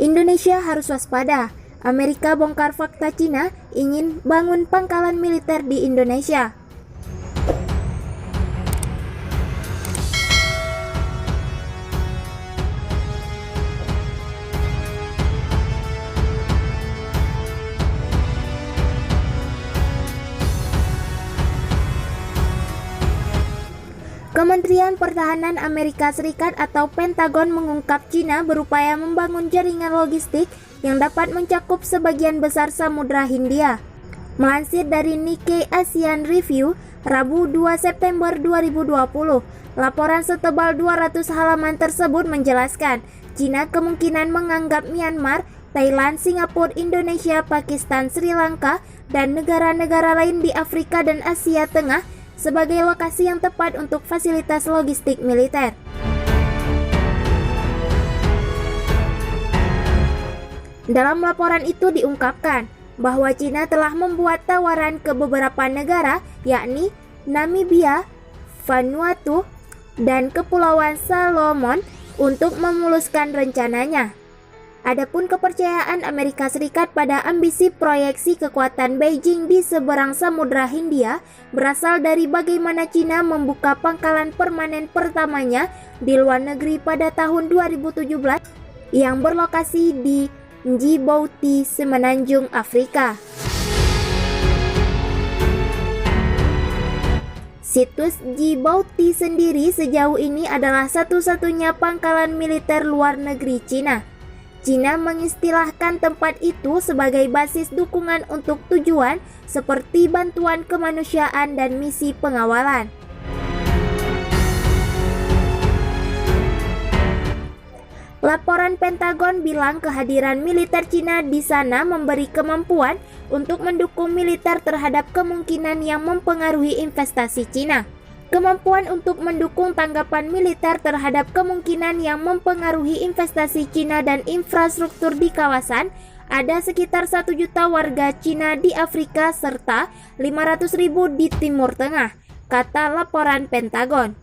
Indonesia harus waspada. Amerika bongkar fakta Cina ingin bangun pangkalan militer di Indonesia. Kementerian Pertahanan Amerika Serikat atau Pentagon mengungkap Cina berupaya membangun jaringan logistik yang dapat mencakup sebagian besar Samudra Hindia. Melansir dari Nikkei Asian Review, Rabu 2 September 2020, laporan setebal 200 halaman tersebut menjelaskan, Cina kemungkinan menganggap Myanmar, Thailand, Singapura, Indonesia, Pakistan, Sri Lanka, dan negara-negara lain di Afrika dan Asia Tengah sebagai lokasi yang tepat untuk fasilitas logistik militer. Dalam laporan itu diungkapkan bahwa Cina telah membuat tawaran ke beberapa negara, yakni Namibia, Vanuatu, dan Kepulauan Salomon untuk memuluskan rencananya. Adapun kepercayaan Amerika Serikat pada ambisi proyeksi kekuatan Beijing di seberang Samudra Hindia berasal dari bagaimana Cina membuka pangkalan permanen pertamanya di luar negeri pada tahun 2017 yang berlokasi di Djibouti, Semenanjung Afrika. Situs Djibouti sendiri sejauh ini adalah satu-satunya pangkalan militer luar negeri Cina. Cina mengistilahkan tempat itu sebagai basis dukungan untuk tujuan seperti bantuan kemanusiaan dan misi pengawalan. Laporan Pentagon bilang kehadiran militer Cina di sana memberi kemampuan untuk mendukung militer terhadap kemungkinan yang mempengaruhi investasi Cina. Kemampuan untuk mendukung tanggapan militer terhadap kemungkinan yang mempengaruhi investasi Cina dan infrastruktur di kawasan. Ada sekitar 1 juta warga Cina di Afrika serta 500.000 di Timur Tengah, kata laporan Pentagon.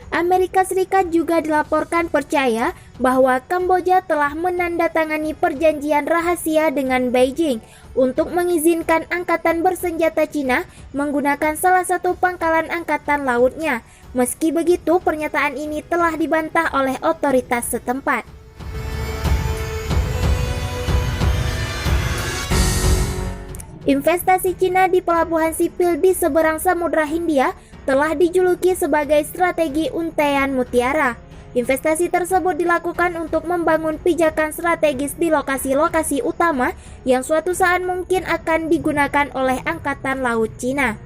Amerika Serikat juga dilaporkan percaya bahwa Kamboja telah menandatangani perjanjian rahasia dengan Beijing untuk mengizinkan angkatan bersenjata Cina menggunakan salah satu pangkalan angkatan lautnya. Meski begitu, pernyataan ini telah dibantah oleh otoritas setempat. Investasi Cina di pelabuhan sipil di seberang Samudra Hindia telah dijuluki sebagai strategi untaian mutiara. Investasi tersebut dilakukan untuk membangun pijakan strategis di lokasi-lokasi utama yang suatu saat mungkin akan digunakan oleh Angkatan Laut Cina.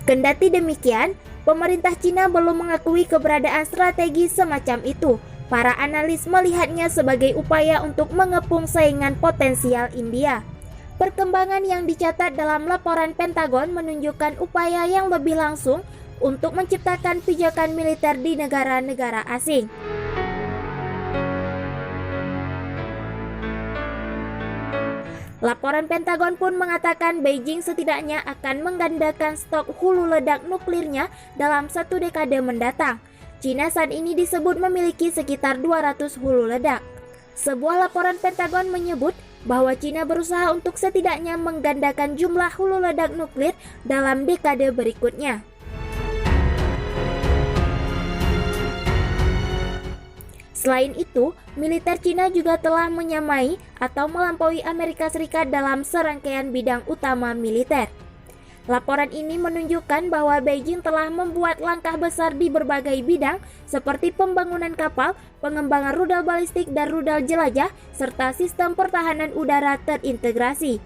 Kendati demikian, pemerintah Cina belum mengakui keberadaan strategi semacam itu. Para analis melihatnya sebagai upaya untuk mengepung saingan potensial India. Perkembangan yang dicatat dalam laporan Pentagon menunjukkan upaya yang lebih langsung untuk menciptakan pijakan militer di negara-negara asing. Laporan Pentagon pun mengatakan Beijing setidaknya akan menggandakan stok hulu ledak nuklirnya dalam 1 dekade mendatang. Cina saat ini disebut memiliki sekitar 200 hulu ledak. Sebuah laporan Pentagon menyebut bahwa Cina berusaha untuk setidaknya menggandakan jumlah hulu ledak nuklir dalam dekade berikutnya. Selain itu, militer Cina juga telah menyamai atau melampaui Amerika Serikat dalam serangkaian bidang utama militer. Laporan ini menunjukkan bahwa Beijing telah membuat langkah besar di berbagai bidang seperti pembangunan kapal, pengembangan rudal balistik dan rudal jelajah, serta sistem pertahanan udara terintegrasi.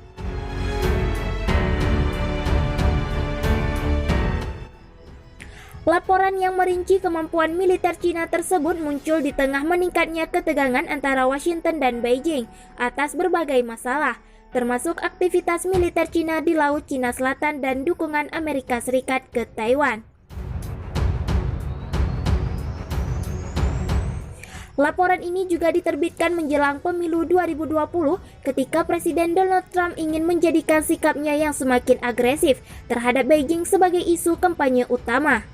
Laporan yang merinci kemampuan militer Cina tersebut muncul di tengah meningkatnya ketegangan antara Washington dan Beijing atas berbagai masalah, termasuk aktivitas militer Cina di Laut Cina Selatan dan dukungan Amerika Serikat ke Taiwan. Laporan ini juga diterbitkan menjelang pemilu 2020 ketika Presiden Donald Trump ingin menjadikan sikapnya yang semakin agresif terhadap Beijing sebagai isu kampanye utama.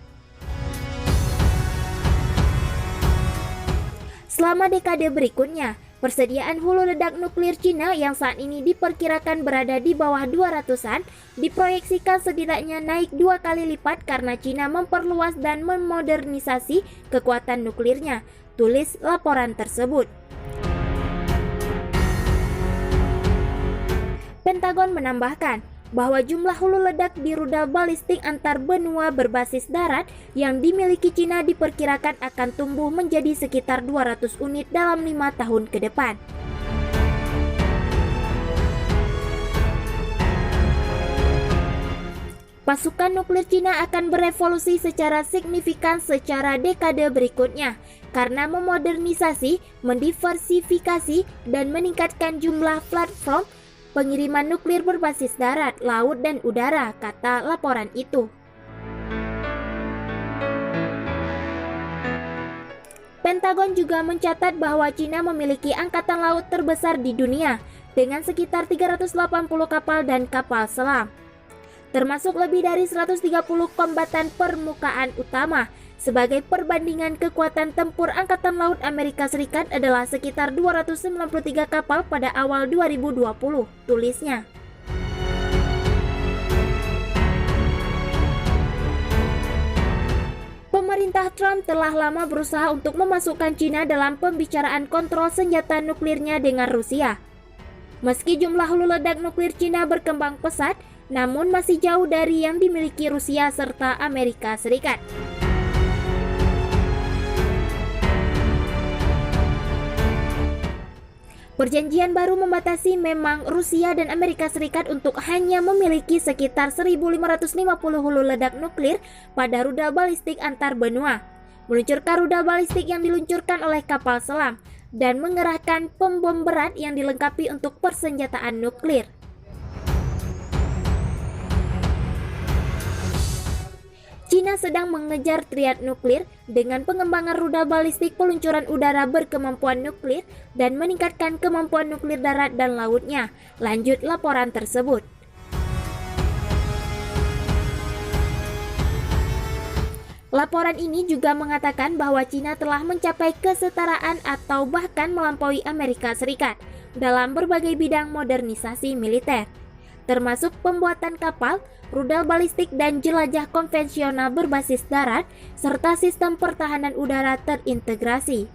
Selama dekade berikutnya, persediaan hulu ledak nuklir Cina yang saat ini diperkirakan berada di bawah 200-an diproyeksikan setidaknya naik 2 kali lipat karena Cina memperluas dan memodernisasi kekuatan nuklirnya, tulis laporan tersebut. Pentagon menambahkan bahwa jumlah hulu ledak di rudal balistik antar benua berbasis darat yang dimiliki Cina diperkirakan akan tumbuh menjadi sekitar 200 unit dalam 5 tahun ke depan. Pasukan nuklir Cina akan berevolusi secara signifikan secara dekade berikutnya karena memodernisasi, mendiversifikasi, dan meningkatkan jumlah platform pengiriman nuklir berbasis darat, laut, dan udara, kata laporan itu. Pentagon juga mencatat bahwa Cina memiliki angkatan laut terbesar di dunia dengan sekitar 380 kapal dan kapal selam, termasuk lebih dari 130 kombatan permukaan utama. Sebagai perbandingan, kekuatan tempur Angkatan Laut Amerika Serikat adalah sekitar 293 kapal pada awal 2020, tulisnya. Pemerintah Trump telah lama berusaha untuk memasukkan Cina dalam pembicaraan kontrol senjata nuklirnya dengan Rusia. Meski jumlah hulu ledak nuklir Cina berkembang pesat, namun masih jauh dari yang dimiliki Rusia serta Amerika Serikat. Perjanjian baru membatasi memang Rusia dan Amerika Serikat untuk hanya memiliki sekitar 1.550 hulu ledak nuklir pada rudal balistik antar benua, meluncurkan rudal balistik yang diluncurkan oleh kapal selam, dan mengerahkan pembom berat yang dilengkapi untuk persenjataan nuklir. Cina sedang mengejar triad nuklir dengan pengembangan rudal balistik peluncuran udara berkemampuan nuklir dan meningkatkan kemampuan nuklir darat dan lautnya, lanjut laporan tersebut. Laporan ini juga mengatakan bahwa Cina telah mencapai kesetaraan atau bahkan melampaui Amerika Serikat dalam berbagai bidang modernisasi militer, termasuk pembuatan kapal, rudal balistik dan jelajah konvensional berbasis darat, serta sistem pertahanan udara terintegrasi.